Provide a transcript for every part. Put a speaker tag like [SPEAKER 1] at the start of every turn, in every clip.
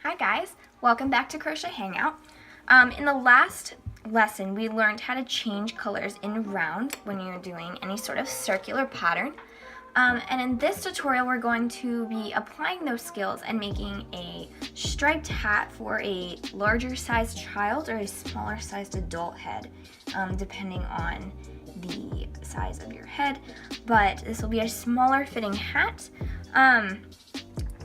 [SPEAKER 1] Hi guys, welcome back to Crochet Hangout. In the last lesson we learned how to change colors in round when you're doing any sort of circular pattern. And in this tutorial we're going to be applying those skills and making a striped hat for a larger sized child or a smaller sized adult head, depending on the size of your head. But this will be a smaller fitting hat.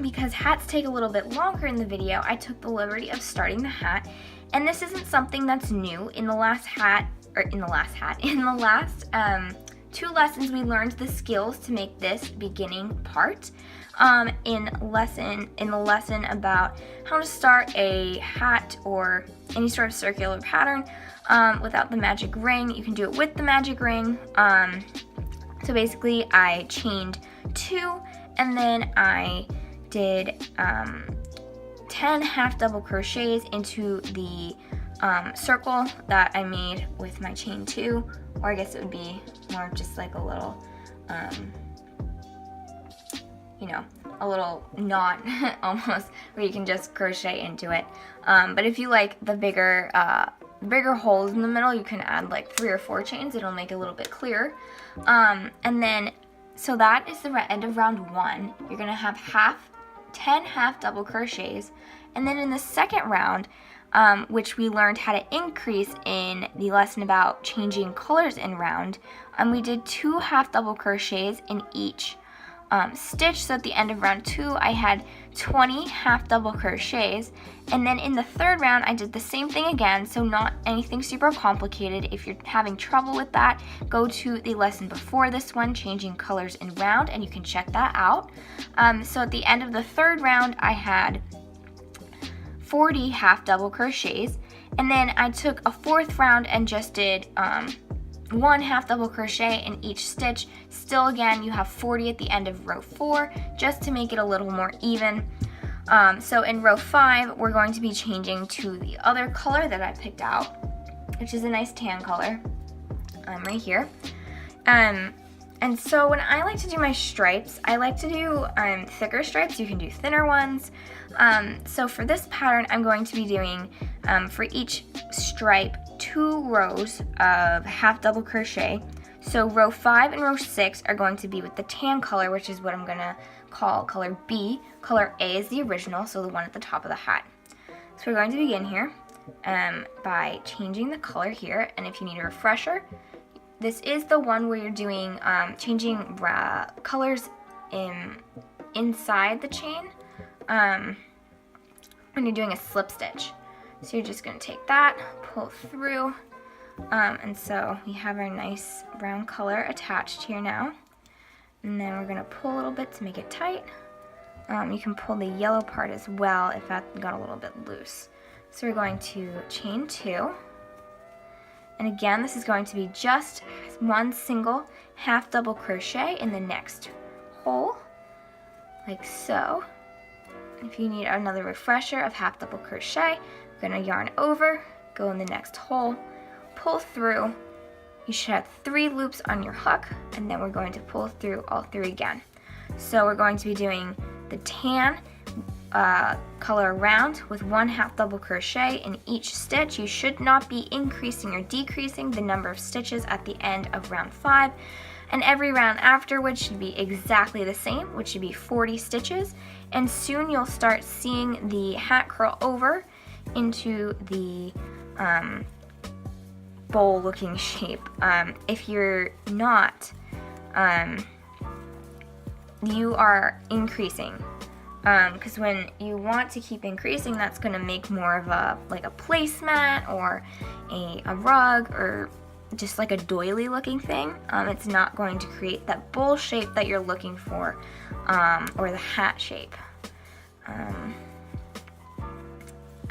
[SPEAKER 1] Because hats take a little bit longer in the video, I took the liberty of starting the hat, and this isn't something that's new. In the last two lessons we learned the skills to make this beginning part. In the lesson about how to start a hat or any sort of circular pattern without the magic ring. You can do it with the magic ring. So basically I chained 2 and then I did 10 half double crochets into the circle that I made with my chain 2, or I guess it would be more just like a little a little knot almost, where you can just crochet into it. But if you like the bigger holes in the middle, you can add like 3 or 4 chains. It'll make it a little bit clearer. And then so that is the end of round 1. You're gonna have 10 half double crochets, and then in the second round, which we learned how to increase in the lesson about changing colors in round, we did 2 half double crochets in each stitch. So at the end of round 2 I had 20 half double crochets, and then in the third round I did the same thing again, so not anything super complicated. If you're having trouble with that, go to the lesson before this one, changing colors in round, and you can check that out. So at the end of the third round I had 40 half double crochets, and then I took a fourth round and just did 1 half double crochet in each stitch. Still, again, you have 40 at the end of row 4, just to make it a little more even. So in row 5, we're going to be changing to the other color that I picked out, which is a nice tan color, right here. And so when I like to do my stripes, I like to do thicker stripes. You can do thinner ones. So for this pattern, I'm going to be doing, for each stripe, 2 rows of half double crochet. So row 5 and row 6 are going to be with the tan color, which is what I'm gonna call color B. Color A is the original, so the one at the top of the hat. So we're going to begin here by changing the color here, and if you need a refresher, this is the one where you're doing changing colors inside the chain when you're doing a slip stitch. So you're just going to take that, pull through, and so we have our nice brown color attached here now. And then we're going to pull a little bit to make it tight. You can pull the yellow part as well if that got a little bit loose. So we're going to chain 2. And again, this is going to be just 1 single half double crochet in the next hole, like so. If you need another refresher of half double crochet, we're going to yarn over, go in the next hole, pull through. You should have 3 loops on your hook, and then we're going to pull through all 3 again. So we're going to be doing the tan color around with 1 half double crochet in each stitch. You should not be increasing or decreasing the number of stitches at the end of round 5, and every round afterwards should be exactly the same, which should be 40 stitches, and soon you'll start seeing the hat curl over into the bowl looking shape. If you're not, you are increasing, because when you want to keep increasing, that's going to make more of a placemat or a rug or just like a doily looking thing. It's not going to create that bowl shape that you're looking for, or the hat shape.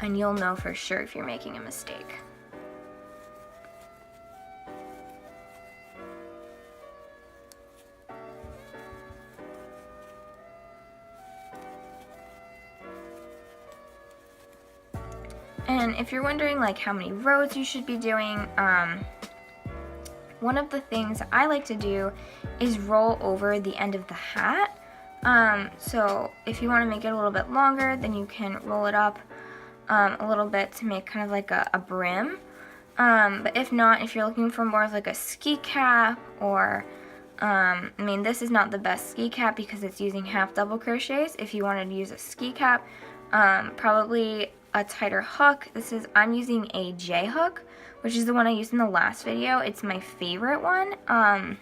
[SPEAKER 1] And you'll know for sure if you're making a mistake. And if you're wondering like how many rows you should be doing, one of the things I like to do is roll over the end of the hat So if you want to make it a little bit longer, then you can roll it up a little bit to make kind of like a brim. But if not, if you're looking for more of like a ski cap, or I mean, this is not the best ski cap because it's using half double crochets. If you wanted to use a ski cap, probably a tighter hook. I'm using a J hook, which is the one I used in the last video. It's my favorite one.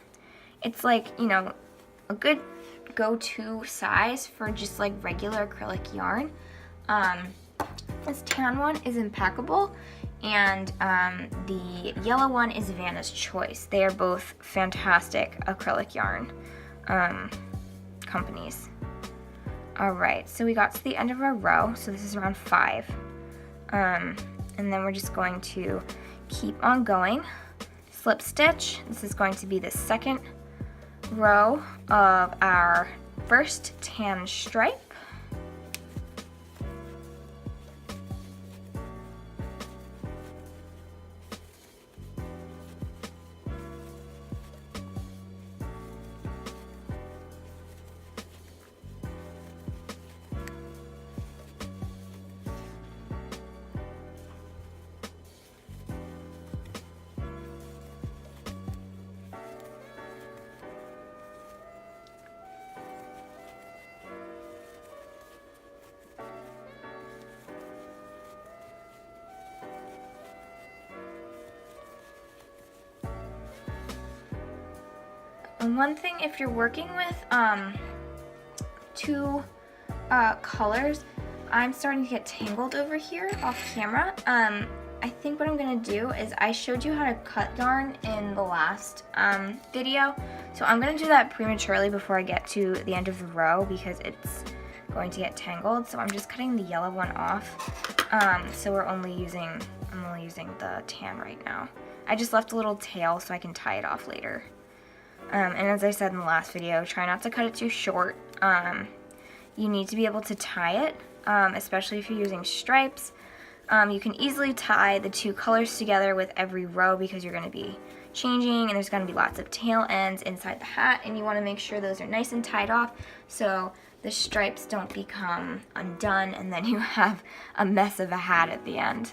[SPEAKER 1] It's like, you know, a good go-to size for just like regular acrylic yarn. This tan one is Impeccable, and the yellow one is Vanna's Choice. They are both fantastic acrylic yarn companies. Alright, so we got to the end of our row, so this is round 5. And then we're just going to keep on going. Slip stitch. This is going to be the second row of our first tan stripe. And one thing, if you're working with two colors, I'm starting to get tangled over here off camera. I think what I'm gonna do is, I showed you how to cut yarn in the last video, so I'm gonna do that prematurely before I get to the end of the row because it's going to get tangled. So I'm just cutting the yellow one off. So I'm only using the tan right now. I just left a little tail so I can tie it off later. And as I said in the last video, try not to cut it too short. You need to be able to tie it, especially if you're using stripes. You can easily tie the two colors together with every row because you're going to be changing and there's going to be lots of tail ends inside the hat, and you want to make sure those are nice and tied off so the stripes don't become undone and then you have a mess of a hat at the end.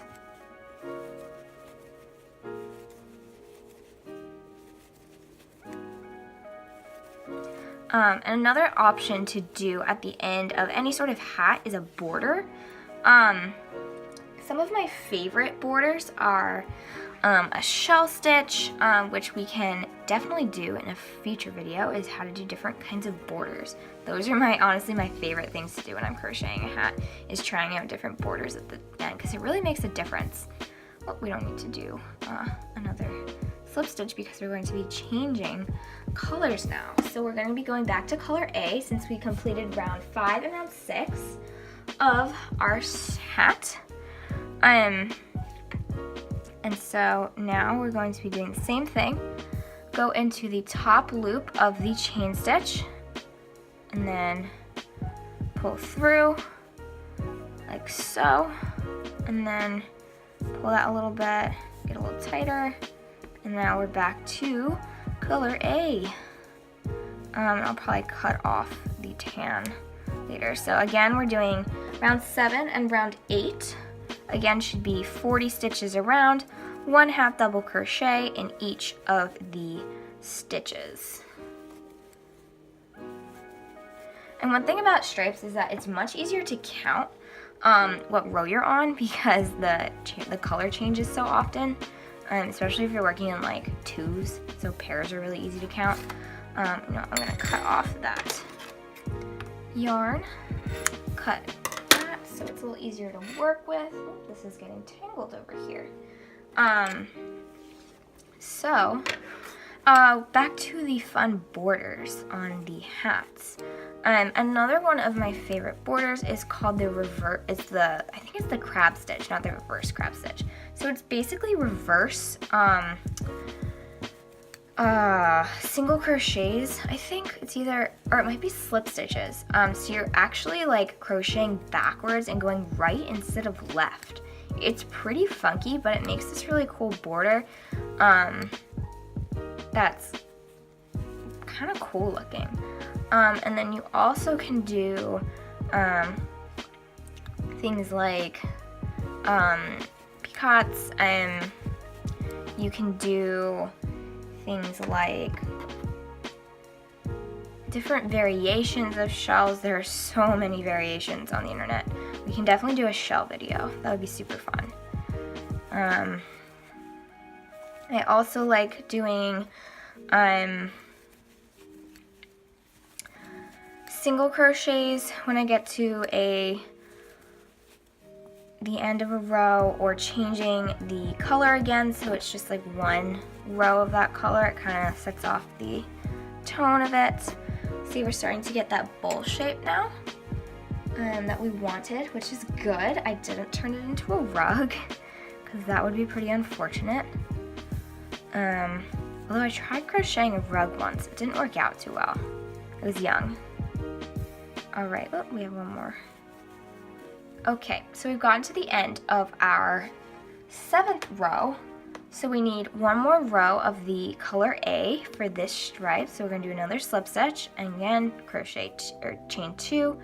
[SPEAKER 1] And another option to do at the end of any sort of hat is a border. Some of my favorite borders are a shell stitch, which we can definitely do in a future video, is how to do different kinds of borders. Those are honestly my favorite things to do when I'm crocheting a hat, is trying out different borders at the end because it really makes a difference. Well, we don't need to do another slip stitch because we're going to be changing colors now. So we're going to be going back to color A since we completed round 5 and round 6 of our hat. And so now we're going to be doing the same thing. Go into the top loop of the chain stitch and then pull through like so, and then pull that a little bit, get a little tighter. And now we're back to color A. I'll probably cut off the tan later. So again, we're doing round 7 and round 8. Again, should be 40 stitches around, 1 half double crochet in each of the stitches. And one thing about stripes is that it's much easier to count what row you're on because the color changes so often. Especially if you're working in like 2s, so pairs are really easy to count. I'm gonna cut off that yarn, cut that so it's a little easier to work with. Oh, this is getting tangled over here. So back to the fun borders on the hats. Another one of my favorite borders is called the I think it's the crab stitch, not the reverse crab stitch. So it's basically reverse single crochets. I think it's either, or it might be slip stitches. So you're actually like crocheting backwards and going right instead of left. It's pretty funky, but it makes this really cool border. That's kind of cool looking. And then you also can do things like peacocks, and you can do things like different variations of shells. There are so many variations on the internet. We can definitely do a shell video. That would be super fun. I also like doing single crochets when I get to the end of a row, or changing the color again, so it's just like one row of that color. It kind of sets off the tone of it. See, we're starting to get that bowl shape now that we wanted, which is good. I didn't turn it into a rug because that would be pretty unfortunate. Although I tried crocheting a rug once, it didn't work out too well. I was young. All right, oh, we have one more. Okay, so we've gotten to the end of our 7th row. So we need one more row of the color A for this stripe. So we're gonna do another slip stitch, and again, crochet or chain 2,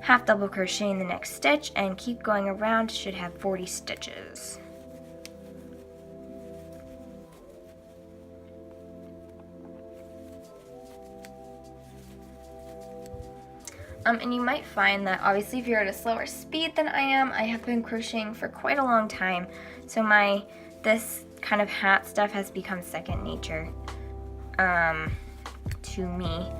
[SPEAKER 1] half double crochet in the next stitch, and keep going around. Should have 40 stitches. And you might find that obviously if you're at a slower speed than I am, I have been crocheting for quite a long time. So this kind of hat stuff has become second nature to me,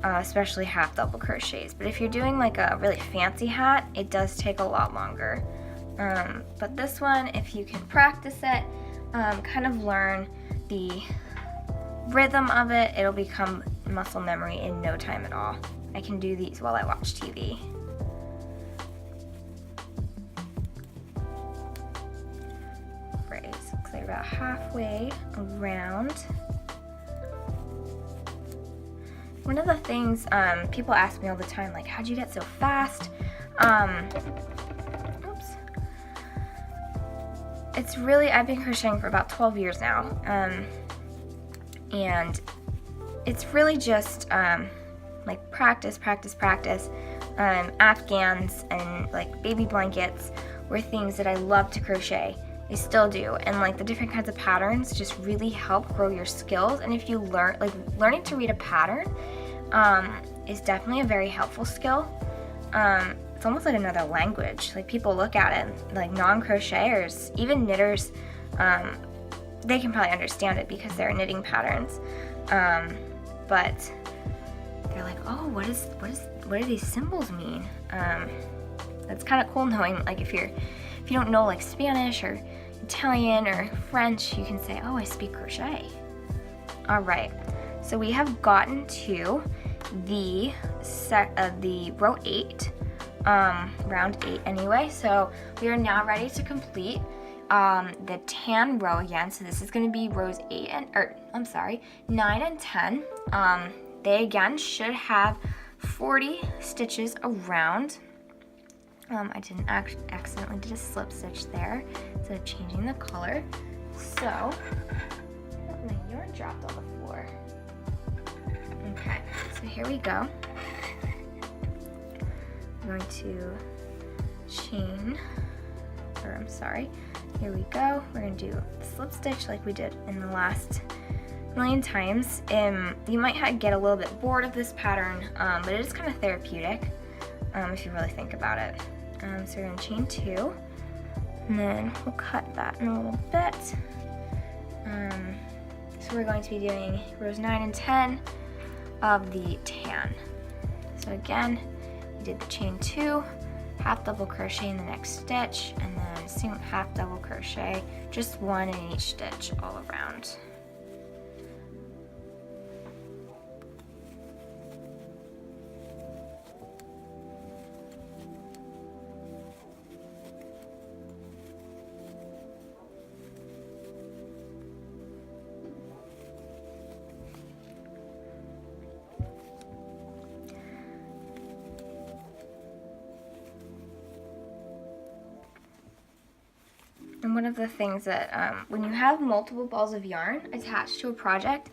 [SPEAKER 1] especially half double crochets. But if you're doing like a really fancy hat, it does take a lot longer. But this one, if you can practice it, kind of learn the rhythm of it, it'll become muscle memory in no time at all. I can do these while I watch TV. Right, so looks like about halfway around. One of the things people ask me all the time, like, how'd you get so fast? Oops. It's really, I've been crocheting for about 12 years now. And it's really just like practice. Afghans and like baby blankets were things that I love to crochet. I still do, and like the different kinds of patterns just really help grow your skills. And if you learning to read a pattern is definitely a very helpful skill. It's almost like another language. Like, people look at it, like non-crocheters, even knitters, they can probably understand it because they're knitting patterns, but they're like, oh, what do these symbols mean? That's kind of cool knowing, like, if you don't know like Spanish or Italian or French, you can say, oh, I speak crochet. All right, so we have gotten to the row 8, round 8 anyway. So we are now ready to complete the tan row again. So this is going to be rows 9 and 10. They again should have 40 stitches around. I didn't accidentally did a slip stitch there instead of changing the color. So my yarn dropped on the floor. Okay, so here we go. I'm going to here we go. We're going to do a slip stitch like we did in the last million times. You might get a little bit bored of this pattern, but it is kind of therapeutic if you really think about it. So we're going to chain 2, and then we'll cut that in a little bit. So we're going to be doing rows 9 and 10 of the tan. So again, we did the chain 2, half double crochet in the next stitch, and then half double crochet, just 1 in each stitch all around. And one of the things that when you have multiple balls of yarn attached to a project,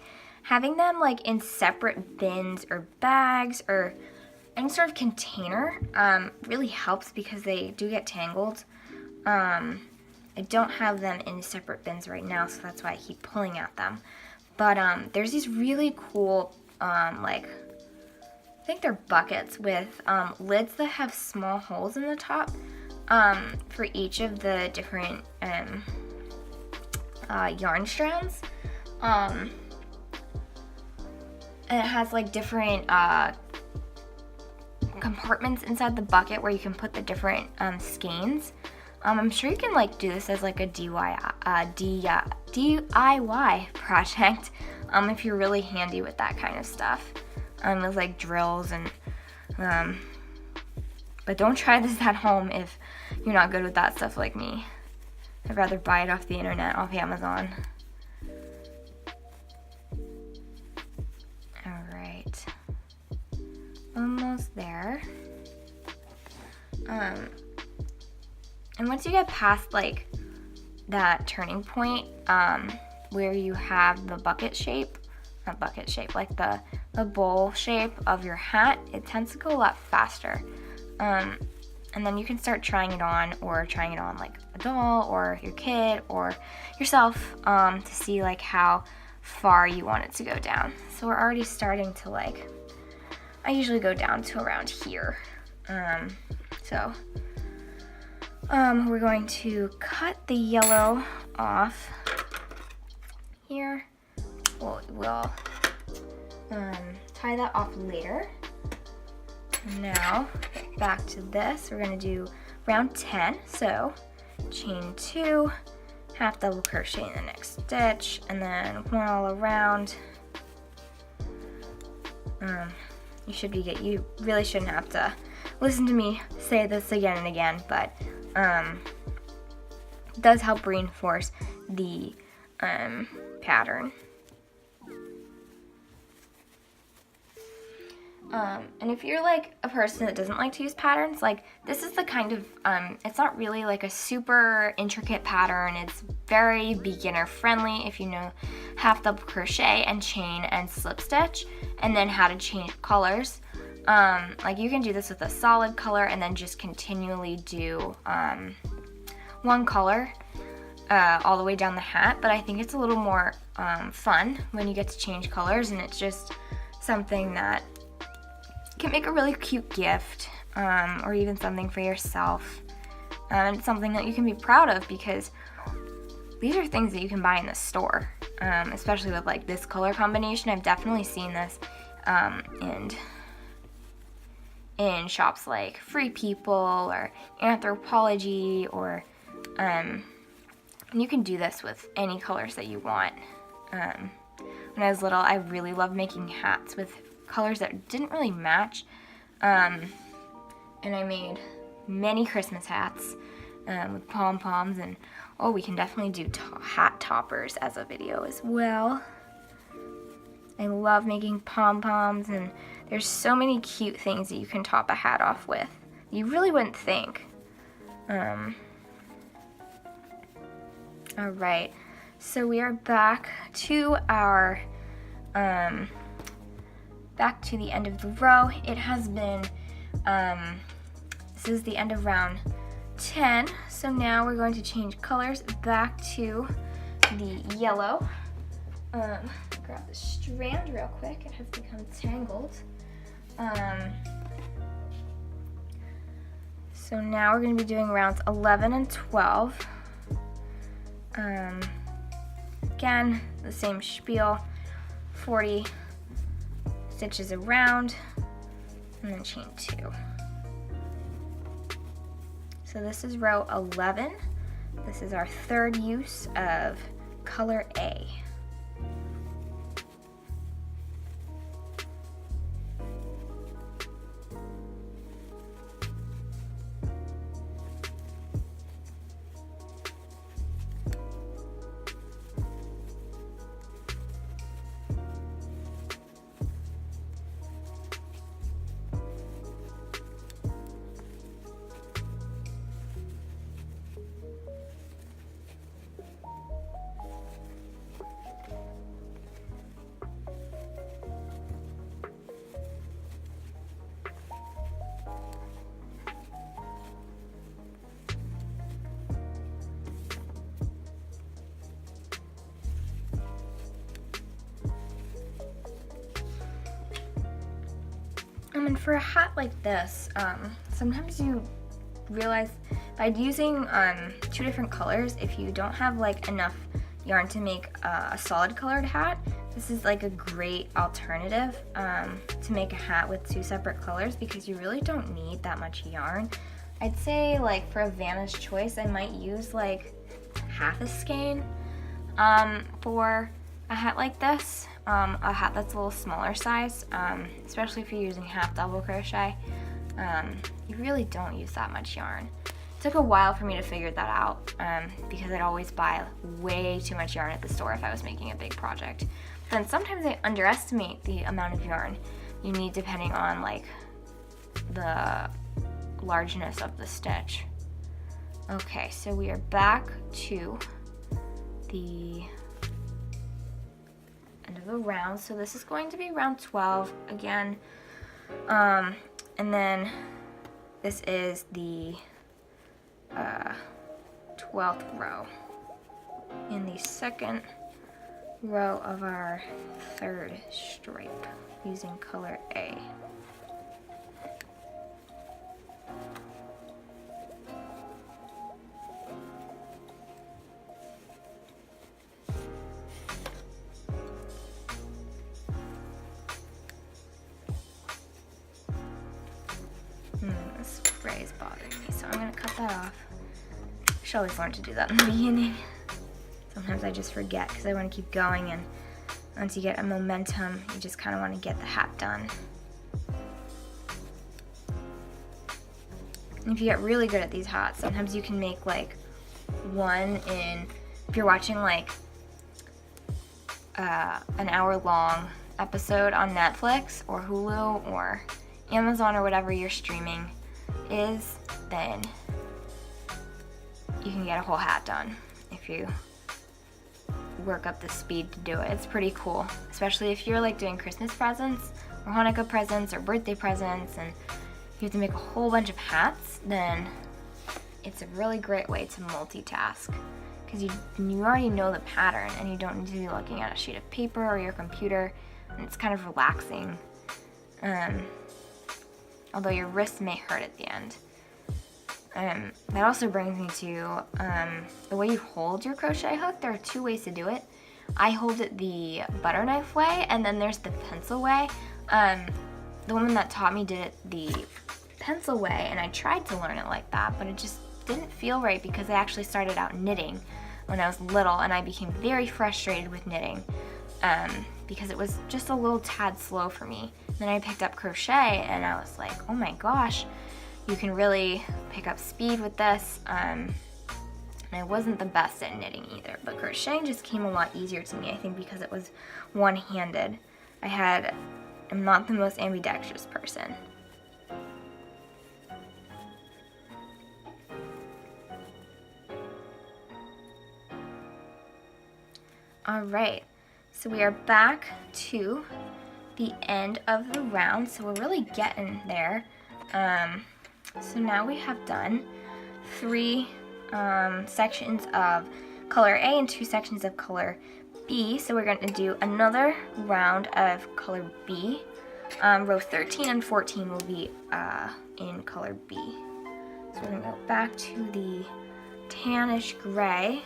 [SPEAKER 1] having them like in separate bins or bags or any sort of container really helps because they do get tangled. I don't have them in separate bins right now, so that's why I keep pulling at them. But there's these really cool, like, I think they're buckets with lids that have small holes in the top for each of the different yarn strands. And it has like different compartments inside the bucket where you can put the different skeins. I'm sure you can like do this as like a DIY project if you're really handy with that kind of stuff, with like drills and but don't try this at home if you're not good with that stuff like me. I'd rather buy it off the internet, off Amazon. Alright, almost there. And once you get past like that turning point where you have the bucket shape, not bucket shape, like the bowl shape of your hat, it tends to go a lot faster. And then you can start trying it on, or trying it on like a doll or your kid or yourself to see like how far you want it to go down. So we're already starting to like, I usually go down to around here. We're going to cut the yellow off here. We'll tie that off later. Now, back to this, we're going to do round 10. So, chain 2, half double crochet in the next stitch, and then 1 all around. You really shouldn't have to listen to me say this again and again, but it does help reinforce the pattern. And if you're like a person that doesn't like to use patterns, like this is the kind of, it's not really like a super intricate pattern. It's very beginner friendly if you know half double crochet and chain and slip stitch, and then how to change colors. Like you can do this with a solid color and then just continually do one color all the way down the hat, but I think it's a little more fun when you get to change colors, and it's just something that can make a really cute gift, or even something for yourself, and something that you can be proud of, because these are things that you can buy in the store, especially with like this color combination. I've definitely seen this in shops like Free People or Anthropology, or you can do this with any colors that you want. When I was little, I really loved making hats with colors that didn't really match, and I made many Christmas hats with pom-poms, and we can definitely do hat toppers as a video as well. I love making pom-poms, and there's so many cute things that you can top a hat off with. You really wouldn't think. Alright, so we are back to our back to the end of the row. It has been, this is the end of round 10, so now we're going to change colors back to the yellow. Grab the strand real quick, it has become tangled. So now we're going to be doing rounds 11 and 12. Again, the same spiel, 40 stitches around, and then chain 2. So this is row 11. This is our third use of color A. And for a hat like this, sometimes you realize by using 2 different colors, if you don't have like enough yarn to make a solid colored hat, this is like a great alternative to make a hat with 2 separate colors, because you really don't need that much yarn. I'd say like for a Vanna's choice, I might use like half a skein for a hat like this, a hat that's a little smaller size, especially if you're using half double crochet. You really don't use that much yarn. It took a while for me to figure that out because I'd always buy way too much yarn at the store if I was making a big project. But then sometimes I underestimate the amount of yarn you need depending on like the largeness of the stitch. Okay, so we are back to the end of the round. So this is going to be round 12 again. And then this is the 12th row in the second row of our 3rd stripe using color A. This spray is bothering me, so I'm going to cut that off. I should always learn to do that in the beginning. Sometimes I just forget because I want to keep going, and once you get a momentum, you just kind of want to get the hat done. And if you get really good at these hats, sometimes you can make like one in, if you're watching like an hour-long episode on Netflix or Hulu or Amazon or whatever your streaming is, then you can get a whole hat done if you work up the speed to do it. It's pretty cool, especially if you're like doing Christmas presents or Hanukkah presents or birthday presents and you have to make a whole bunch of hats. Then it's a really great way to multitask because you already know the pattern and you don't need to be looking at a sheet of paper or your computer, and it's kind of relaxing. Although your wrist may hurt at the end. That also brings me to the way you hold your crochet hook. There are 2 ways to do it. I hold it the butter knife way, and then there's the pencil way. The woman that taught me did it the pencil way, and I tried to learn it like that, but it just didn't feel right because I actually started out knitting when I was little, and I became very frustrated with knitting because it was just a little tad slow for me. Then I picked up crochet, and I was like, oh my gosh, you can really pick up speed with this. And I wasn't the best at knitting either, but crocheting just came a lot easier to me, I think because it was one-handed. I'm not the most ambidextrous person. All right, so we are back to the end of the round, so we're really getting there. So now we have done 3 sections of color A and 2 sections of color B, so we're going to do another round of color B. Row 13 and 14 will be in color B. So we're going to go back to the tannish gray.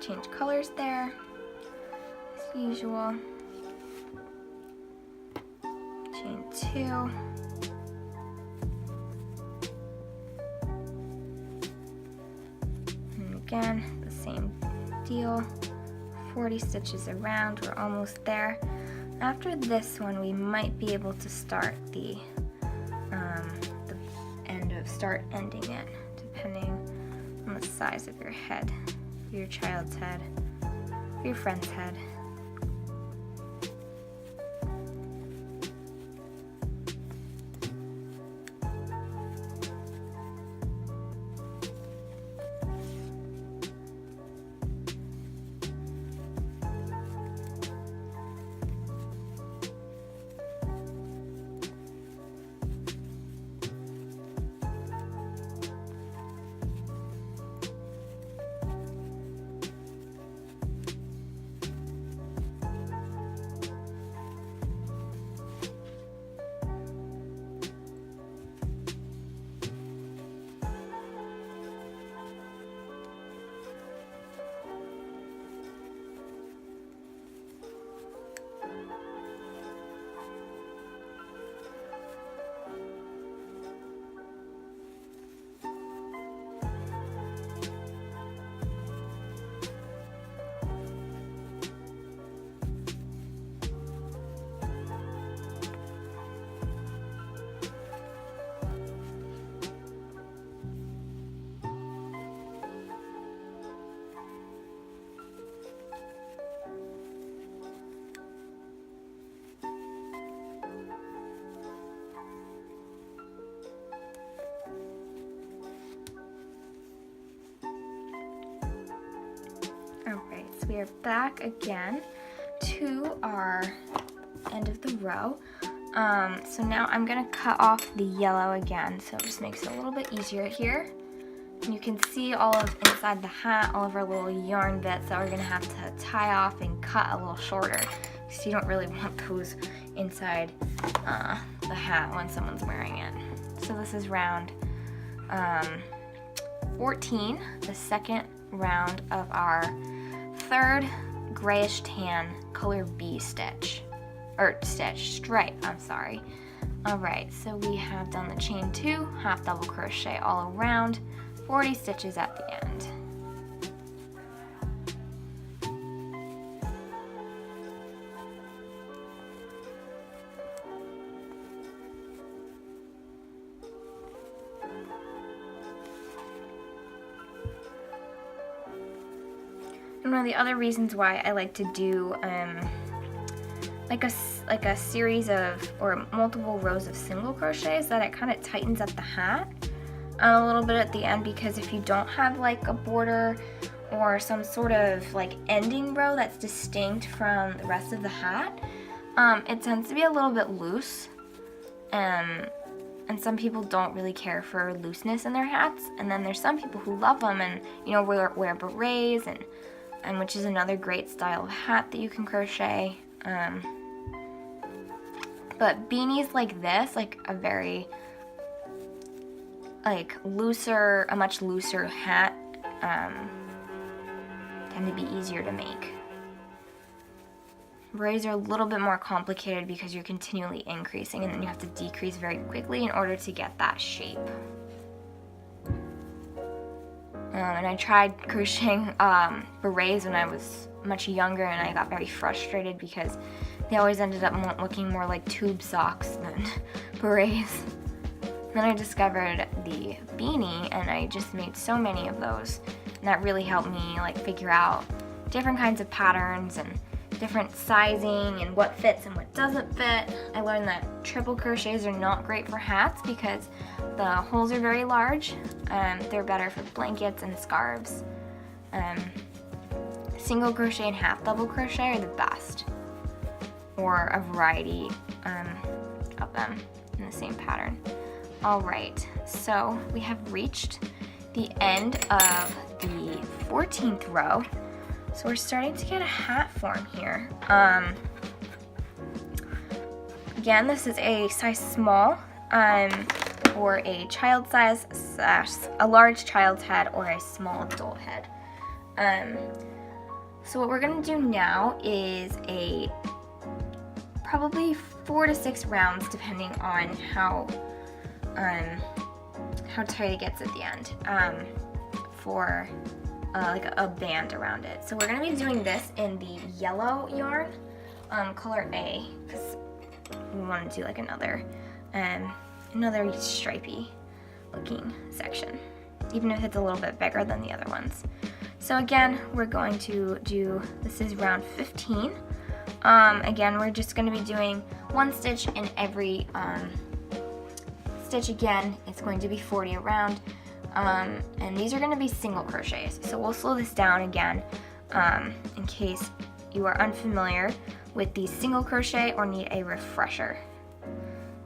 [SPEAKER 1] Change colors there, as usual. Chain 2. And again, the same deal. 40 stitches around, we're almost there. After this one, we might be able to start the ending it, depending on the size of your head. Your child's head, your friend's head. we are back again to our end of the row. So now I'm gonna cut off the yellow again, so it just makes it a little bit easier here. And you can see all of inside the hat, all of our little yarn bits that we're gonna have to tie off and cut a little shorter, because you don't really want those inside the hat when someone's wearing it. So this is round 14, the second round of our third grayish tan color B stripe, I'm sorry. Alright, so we have done the chain 2, half double crochet all around, 40 stitches at the end. And one of the other reasons why I like to do like a series of or multiple rows of single crochet is that it kind of tightens up the hat a little bit at the end, because if you don't have like a border or some sort of like ending row that's distinct from the rest of the hat, it tends to be a little bit loose, and some people don't really care for looseness in their hats, and then there's some people who love them and, you know, wear berets and which is another great style of hat that you can crochet. But beanies like this, like a very like looser, a much looser hat, tend to be easier to make. Berets are a little bit more complicated because you're continually increasing and then you have to decrease very quickly in order to get that shape. And I tried crocheting berets when I was much younger, and I got very frustrated because they always ended up looking more like tube socks than berets. Then I discovered the beanie, and I just made so many of those, and that really helped me like figure out different kinds of patterns and different sizing and what fits and what doesn't fit. I learned that triple crochets are not great for hats because the holes are very large. They're better for blankets and scarves. Single crochet and half double crochet are the best, or a variety of them in the same pattern. Alright, so we have reached the end of the 14th row. So we're starting to get a hat form here. Again, this is a size small, or a child size / a large child's head or a small adult head. So what we're gonna do now is probably 4 to 6 rounds, depending on how tight it gets at the end, for like a band around it. So we're gonna be doing this in the yellow yarn, color A, because we want to do like another stripy looking section, even if it's a little bit bigger than the other ones. So again, we're going to do, this is round 15. Again, we're just going to be doing 1 stitch in every stitch. Again, it's going to be 40 around, and these are going to be single crochets. So we'll slow this down again in case you are unfamiliar with the single crochet or need a refresher.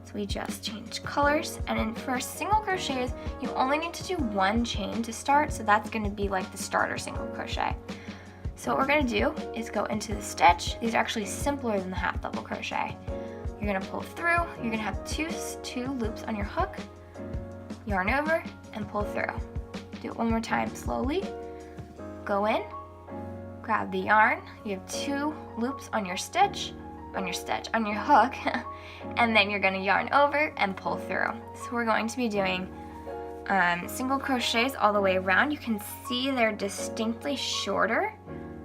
[SPEAKER 1] So we just changed colors, and for single crochets, you only need to do 1 chain to start, so that's going to be like the starter single crochet. So what we're going to do is go into the stitch. These are actually simpler than the half double crochet. You're going to pull through, you're going to have two loops on your hook, yarn over, and pull through. Do it one more time slowly. Go in, grab the yarn, you have 2 loops on your hook, and then you're going to yarn over and pull through. So we're going to be doing single crochets all the way around. You can see they're distinctly shorter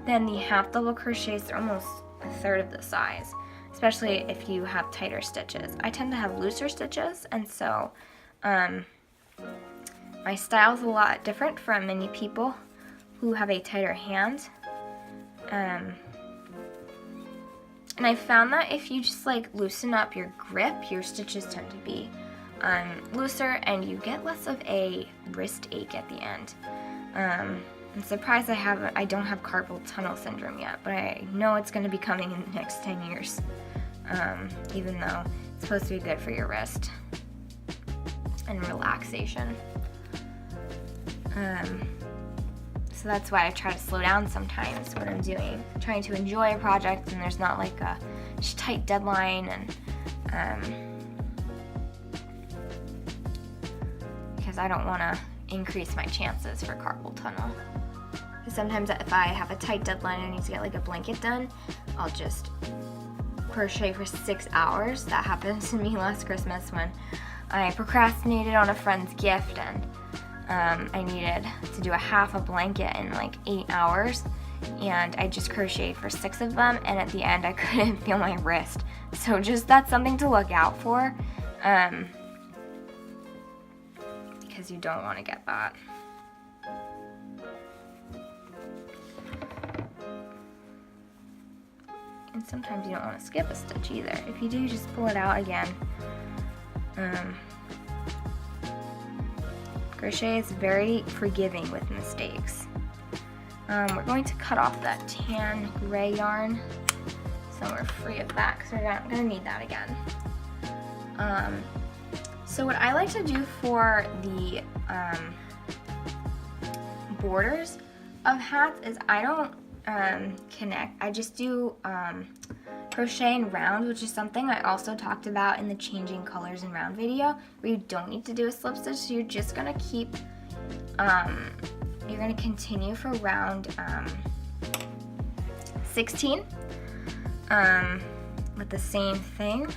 [SPEAKER 1] than the half double crochets. They're almost a third of the size, especially if you have tighter stitches. I tend to have looser stitches, and so my style is a lot different from many people who have a tighter hand. And I found that if you just like loosen up your grip, your stitches tend to be looser, and you get less of a wrist ache at the end. I'm surprised I don't have carpal tunnel syndrome yet, but I know it's going to be coming in the next 10 years, even though it's supposed to be good for your wrist and relaxation. So that's why I try to slow down sometimes when I'm trying to enjoy a project and there's not like a tight deadline, and because I don't want to increase my chances for carpal tunnel. Sometimes if I have a tight deadline and I need to get like a blanket done, I'll just crochet for 6 hours. That happened to me last Christmas when I procrastinated on a friend's gift, and I needed to do a half a blanket in like 8 hours, and I just crocheted for 6 of them, and at the end I couldn't feel my wrist. So just that's something to look out for, because you don't want to get that. And sometimes you don't want to skip a stitch either. If you do, just pull it out again. Crochet is very forgiving with mistakes. We're going to cut off that tan gray yarn so we're free of that, because we're not going to need that again. So what I like to do for the borders of hats is I don't connect. I just do crochet in round, which is something I also talked about in the changing colors in round video, where you don't need to do a slip stitch. So you're just gonna keep, you're gonna continue for round 16 with the same thing.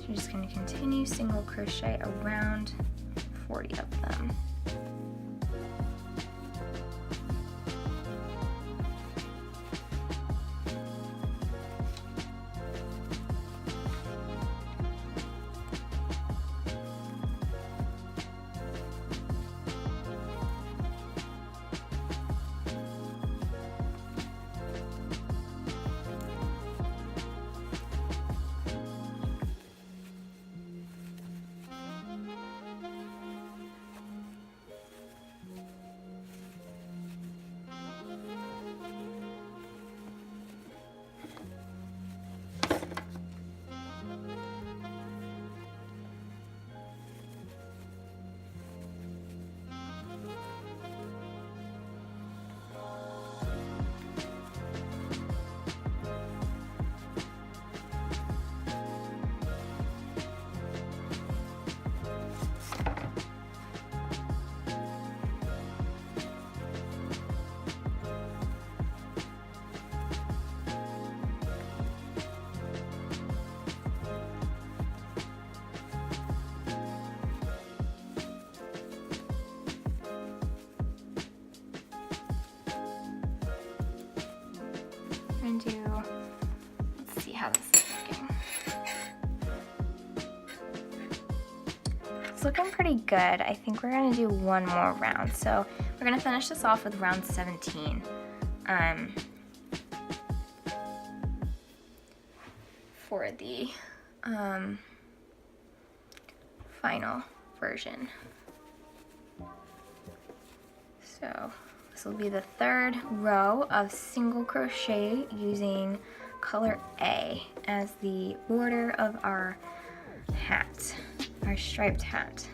[SPEAKER 1] You're just going to continue single crochet around 40 of them. And let's see how this is looking. It's looking pretty good. I think we're gonna do one more round. So we're gonna finish this off with round 17. For the final version. So this will be the third row of single crochet using color A as the border of our hat, our striped hat.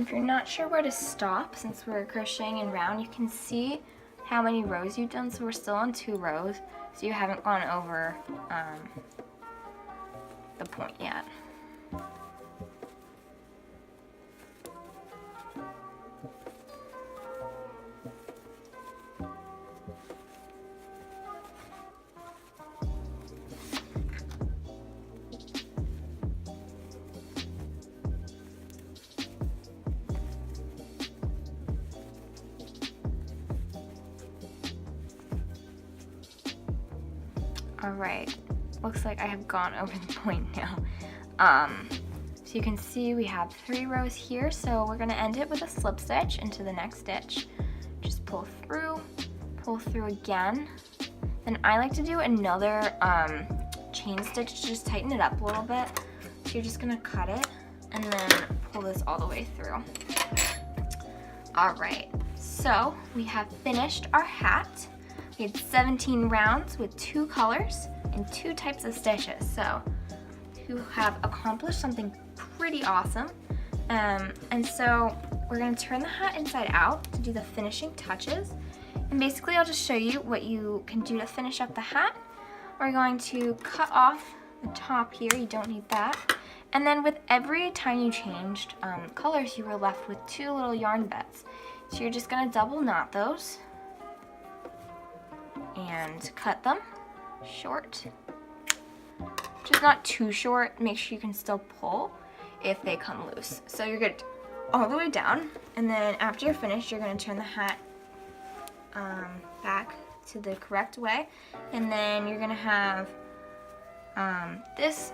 [SPEAKER 1] if you're not sure where to stop, since we're crocheting in round, you can see how many rows you've done. So we're still on 2 rows, so you haven't gone over the point yet. Alright, looks like I have gone over the point now. So you can see we have 3 rows here, so we're going to end it with a slip stitch into the next stitch. Just pull through again. Then I like to do another chain stitch to just tighten it up a little bit. So you're just going to cut it and then pull this all the way through. Alright, so we have finished our hat. We had 17 rounds with 2 colors and 2 types of stitches. So you have accomplished something pretty awesome. And so we're going to turn the hat inside out to do the finishing touches. And basically I'll just show you what you can do to finish up the hat. We're going to cut off the top here, you don't need that. And then with every time you changed colors, you were left with 2 little yarn bits. So you're just going to double knot those and cut them short. Just not too short, make sure you can still pull if they come loose. So you're good all the way down, and then after you're finished, you're going to turn the hat back to the correct way, and then you're going to have this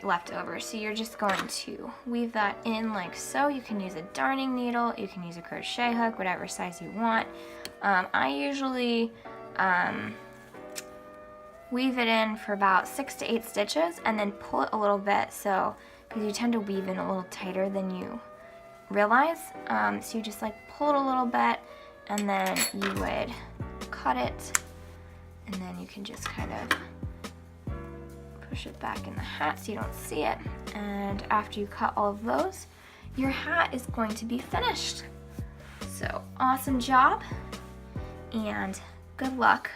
[SPEAKER 1] left over. So you're just going to weave that in like so. You can use a darning needle, you can use a crochet hook, whatever size you want. I usually weave it in for about 6 to 8 stitches and then pull it a little bit, so because you tend to weave in a little tighter than you realize. So you just like pull it a little bit and then you would cut it, and then you can just kind of push it back in the hat so you don't see it. And after you cut all of those, your hat is going to be finished. So awesome job and good luck